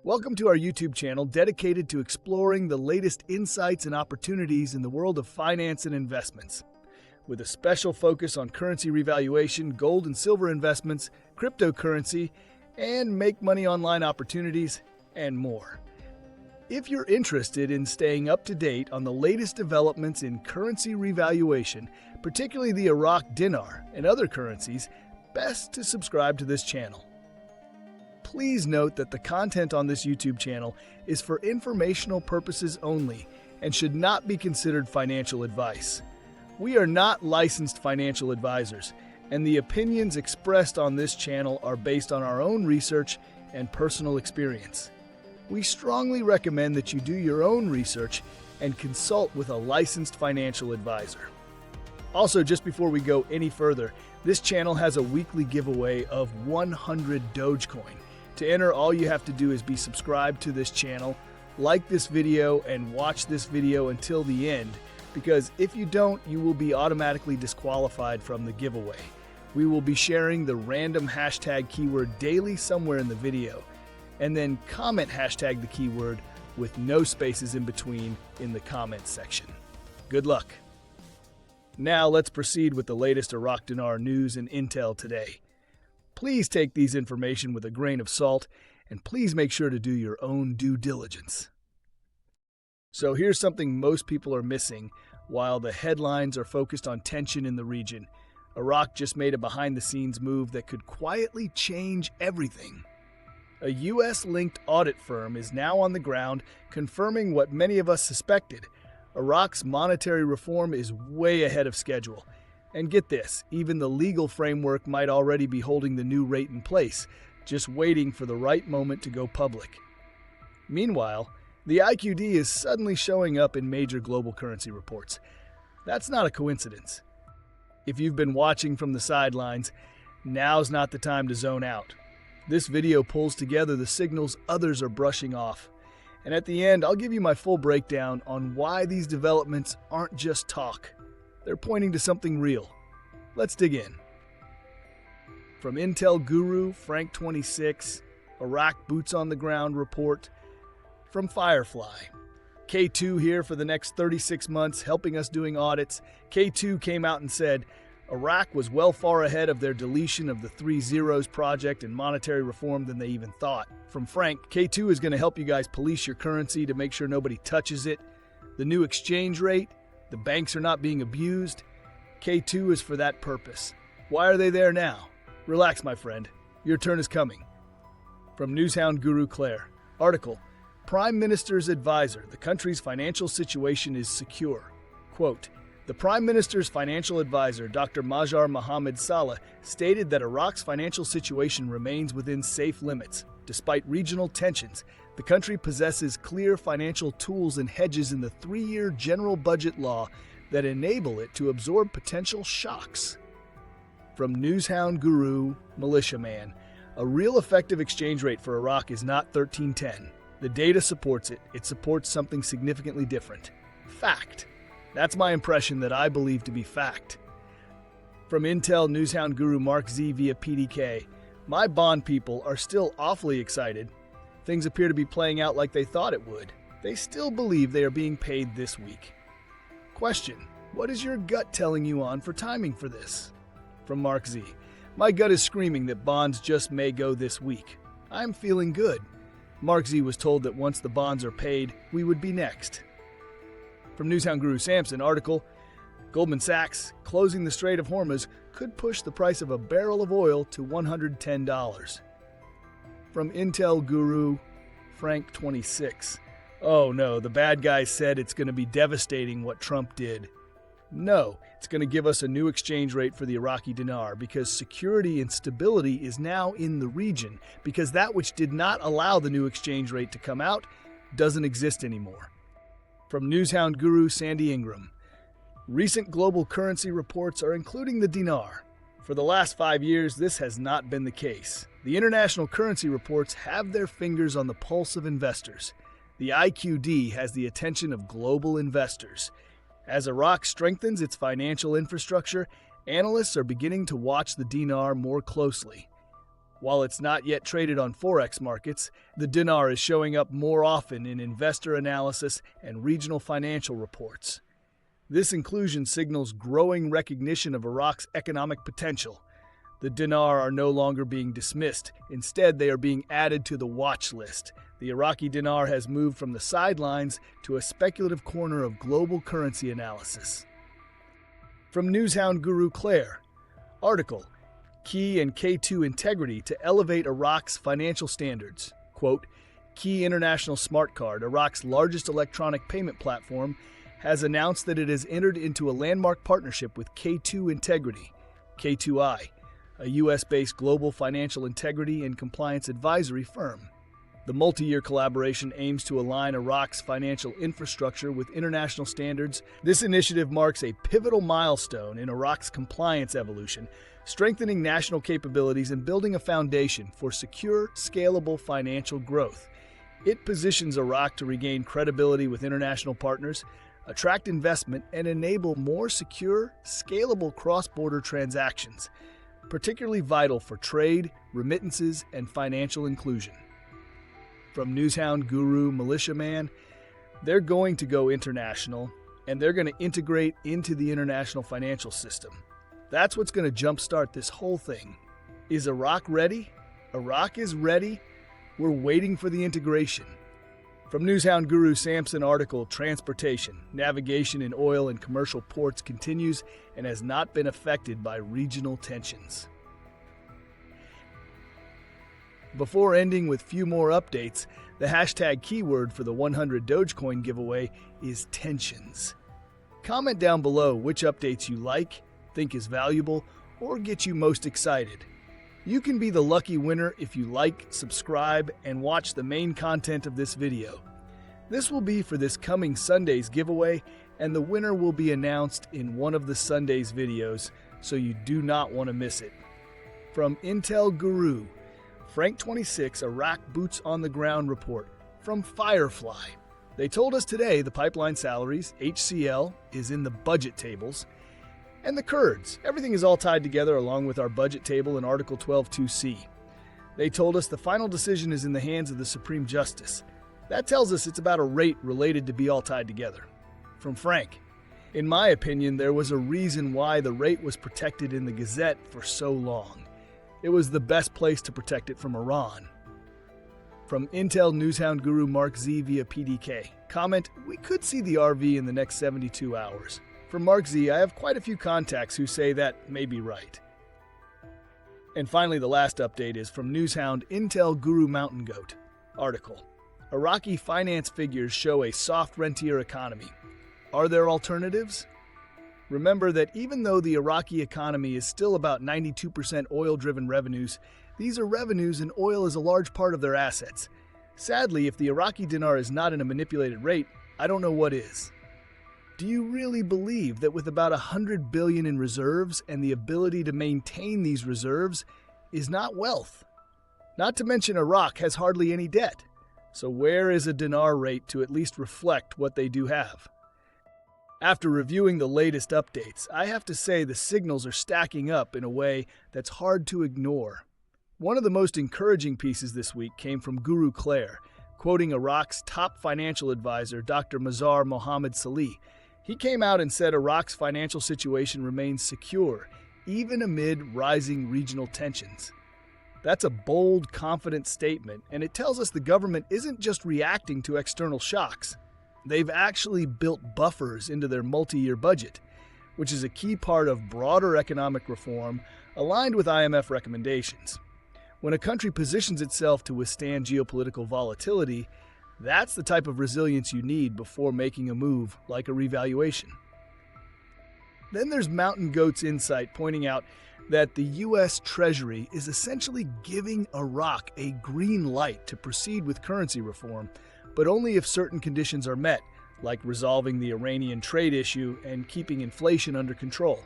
Welcome to our YouTube channel dedicated to exploring the latest insights and opportunities in the world of finance and investments, with a special focus on currency revaluation, gold and silver investments, cryptocurrency, and make money online opportunities, and more. If you're interested in staying up to date on the latest developments in currency revaluation, particularly the Iraq dinar and other currencies, best to subscribe to this channel. Please note that the content on this YouTube channel is for informational purposes only and should not be considered financial advice. We are not licensed financial advisors, and the opinions expressed on this channel are based on our own research and personal experience. We strongly recommend that you do your own research and consult with a licensed financial advisor. Also, just before we go any further, this channel has a weekly giveaway of 100 Dogecoin. To enter, all you have to do is be subscribed to this channel, like this video, and watch this video until the end, because if you don't, you will be automatically disqualified from the giveaway. We will be sharing the random hashtag keyword daily somewhere in the video, and then comment hashtag the keyword with no spaces in between in the comments section. Good luck. Now let's proceed with the latest Iraq dinar news and intel today. Please take these information with a grain of salt, and please make sure to do your own due diligence. So here's something most people are missing while the headlines are focused on tension in the region. Iraq just made a behind-the-scenes move that could quietly change everything. A US-linked audit firm is now on the ground confirming what many of us suspected. Iraq's monetary reform is way ahead of schedule. And get this, even the legal framework might already be holding the new rate in place, just waiting for the right moment to go public. Meanwhile, the IQD is suddenly showing up in major global currency reports. That's not a coincidence. If you've been watching from the sidelines, now's not the time to zone out. This video pulls together the signals others are brushing off. And at the end, I'll give you my full breakdown on why these developments aren't just talk. They're pointing to something real. Let's dig in. From Intel Guru, Frank 26, Iraq Boots on the Ground report. From Firefly. K2 here for the next 36 months helping us doing audits. K2 came out and said Iraq was well far ahead of their deletion of the 3 zeros project and monetary reform than they even thought. From Frank, K2 is going to help you guys police your currency to make sure nobody touches it. The new exchange rate. The banks are not being abused. K2 is for that purpose. Why are they there now? Relax, my friend. Your turn is coming. From Newshound Guru Clare. Article, Prime Minister's Advisor, the country's financial situation is secure. Quote, the Prime Minister's financial advisor, Dr. Mazhar Salih, stated that Iraq's financial situation remains within safe limits. Despite regional tensions, the country possesses clear financial tools and hedges in the 3-year general budget law that enable it to absorb potential shocks. From Newshound Guru, Militiaman, a real effective exchange rate for Iraq is not 1310. The data supports it. It supports something significantly different. Fact. That's my impression that I believe to be fact. From Intel Newshound Guru MarkZ via PDK, my bond people are still awfully excited. Things appear to be playing out like they thought it would. They still believe they are being paid this week. Question, what is your gut telling you on for timing for this? From MarkZ, my gut is screaming that bonds just may go this week. I'm feeling good. MarkZ was told that once the bonds are paid, we would be next. From Newshound Guru Samson, article, Goldman Sachs, closing the Strait of Hormuz could push the price of a barrel of oil to $110. From Intel Guru, Frank 26. Oh no, the bad guys said it's going to be devastating what Trump did. No, it's going to give us a new exchange rate for the Iraqi dinar because security and stability is now in the region because that which did not allow the new exchange rate to come out doesn't exist anymore. From Newshound Guru Sandy Ingram. Recent global currency reports are including the dinar. For the last 5 years, this has not been the case. The international currency reports have their fingers on the pulse of investors. The IQD has the attention of global investors. As Iraq strengthens its financial infrastructure, analysts are beginning to watch the dinar more closely. While it's not yet traded on Forex markets, the dinar is showing up more often in investor analysis and regional financial reports. This inclusion signals growing recognition of Iraq's economic potential. The dinar are no longer being dismissed. Instead, they are being added to the watch list. The Iraqi dinar has moved from the sidelines to a speculative corner of global currency analysis. From newshound guru Clare, article, Key and K2 Integrity to Elevate Iraq's Financial Standards. Quote, Key International Smart Card, Iraq's largest electronic payment platform, has announced that it has entered into a landmark partnership with K2 Integrity, K2I, a U.S.-based global financial integrity and compliance advisory firm. The multi-year collaboration aims to align Iraq's financial infrastructure with international standards. This initiative marks a pivotal milestone in Iraq's compliance evolution, strengthening national capabilities and building a foundation for secure, scalable financial growth. It positions Iraq to regain credibility with international partners, attract investment, and enable more secure, scalable cross-border transactions, particularly vital for trade, remittances, and financial inclusion. From newshound guru Militiaman, they're going to go international, and they're going to integrate into the international financial system. That's what's going to jumpstart this whole thing. Is Iraq ready? Iraq is ready. We're waiting for the integration. From newshound guru Samson article, Transportation, Navigation in oil and commercial ports continues and has not been affected by regional tensions. Before ending with few more updates, the hashtag keyword for the 100 Dogecoin giveaway is tensions. Comment down below which updates you like, think is valuable, or get you most excited. You can be the lucky winner if you like, subscribe, and watch the main content of this video. This will be for this coming Sunday's giveaway, and the winner will be announced in one of the Sunday's videos, so you do not want to miss it. From Intel Guru, Frank 26 Iraq Boots on the Ground report from Firefly. They told us today the pipeline salaries, HCL, is in the budget tables, and the Kurds. Everything is all tied together along with our budget table in Article 12.2c. They told us the final decision is in the hands of the Supreme Justice. That tells us it's about a rate related to be all tied together. From Frank, in my opinion, there was a reason why the rate was protected in the Gazette for so long. It was the best place to protect it from Iran. From Intel newshound guru MarkZ via PDK, comment, we could see the RV in the next 72 hours. From MarkZ, I have quite a few contacts who say that may be right. And finally, the last update is from newshound Intel Guru Mountain Goat. Article, Iraqi finance figures show a soft rentier economy. Are there alternatives? Remember that even though the Iraqi economy is still about 92% oil-driven revenues, these are revenues and oil is a large part of their assets. Sadly, if the Iraqi dinar is not in a manipulated rate, I don't know what is. Do you really believe that with about $100 billion in reserves and the ability to maintain these reserves is not wealth? Not to mention Iraq has hardly any debt. So where is a dinar rate to at least reflect what they do have? After reviewing the latest updates, I have to say the signals are stacking up in a way that's hard to ignore. One of the most encouraging pieces this week came from Guru Clare, quoting Iraq's top financial advisor, Dr. Mazhar Salih. He came out and said Iraq's financial situation remains secure, even amid rising regional tensions. That's a bold, confident statement, and it tells us the government isn't just reacting to external shocks. They've actually built buffers into their multi-year budget, which is a key part of broader economic reform aligned with IMF recommendations. When a country positions itself to withstand geopolitical volatility, that's the type of resilience you need before making a move like a revaluation. Then there's Mountain Goat's insight pointing out that the U.S. Treasury is essentially giving Iraq a green light to proceed with currency reform, but only if certain conditions are met, like resolving the Iranian trade issue and keeping inflation under control.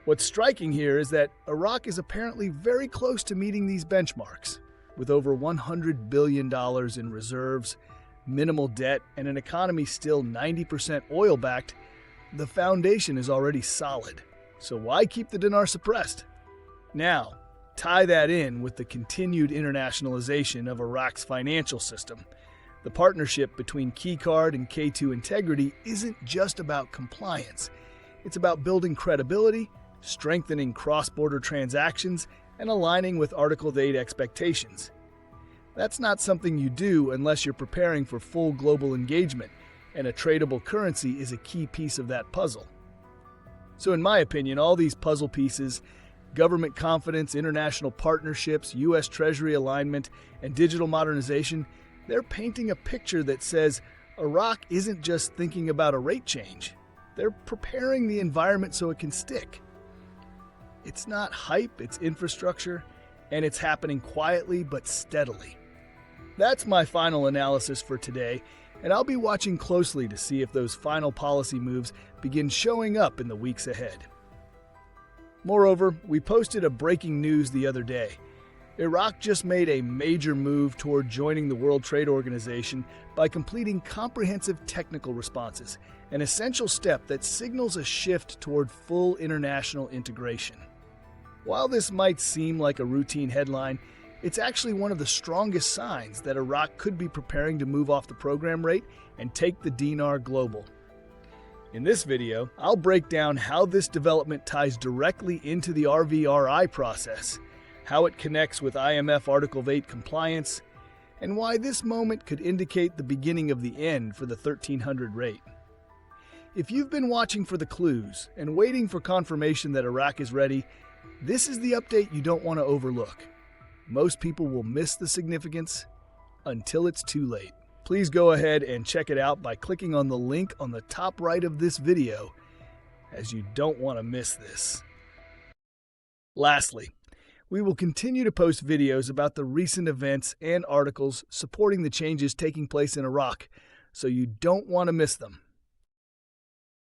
What's striking here is that Iraq is apparently very close to meeting these benchmarks. With over $100 billion in reserves, minimal debt, and an economy still 90% oil-backed, the foundation is already solid. So why keep the dinar suppressed? Now, Tie that in with the continued internationalization of Iraq's financial system. The partnership between KeyCard and K2 Integrity isn't just about compliance. It's about building credibility, strengthening cross-border transactions, and aligning with Article 8 expectations. That's not something you do unless you're preparing for full global engagement, and a tradable currency is a key piece of that puzzle. So in my opinion, all these puzzle pieces, government confidence, international partnerships, U.S. Treasury alignment, and digital modernization, they're painting a picture that says Iraq isn't just thinking about a rate change. They're preparing the environment so it can stick. It's not hype, it's infrastructure, and it's happening quietly but steadily. That's my final analysis for today, and I'll be watching closely to see if those final policy moves begin showing up in the weeks ahead. Moreover, we posted a breaking news the other day. Iraq just made a major move toward joining the World Trade Organization by completing comprehensive technical responses, an essential step that signals a shift toward full international integration. While this might seem like a routine headline, it's actually one of the strongest signs that Iraq could be preparing to move off the program rate and take the dinar global. In this video, I'll break down how this development ties directly into the RVRI process, how it connects with IMF Article 8 compliance, and why this moment could indicate the beginning of the end for the 1300 rate. If you've been watching for the clues and waiting for confirmation that Iraq is ready, this is the update you don't want to overlook. Most people will miss the significance until it's too late. Please go ahead and check it out by clicking on the link on the top right of this video, as you don't want to miss this. Lastly, we will continue to post videos about the recent events and articles supporting the changes taking place in Iraq, so you don't want to miss them.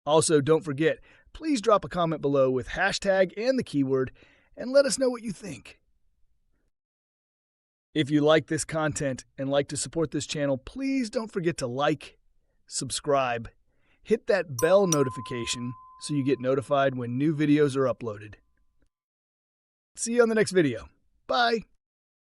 Also, don't forget, please drop a comment below with hashtag and the keyword, and let us know what you think. If you like this content and like to support this channel, please don't forget to like, subscribe, hit that bell notification so you get notified when new videos are uploaded. See you on the next video. Bye!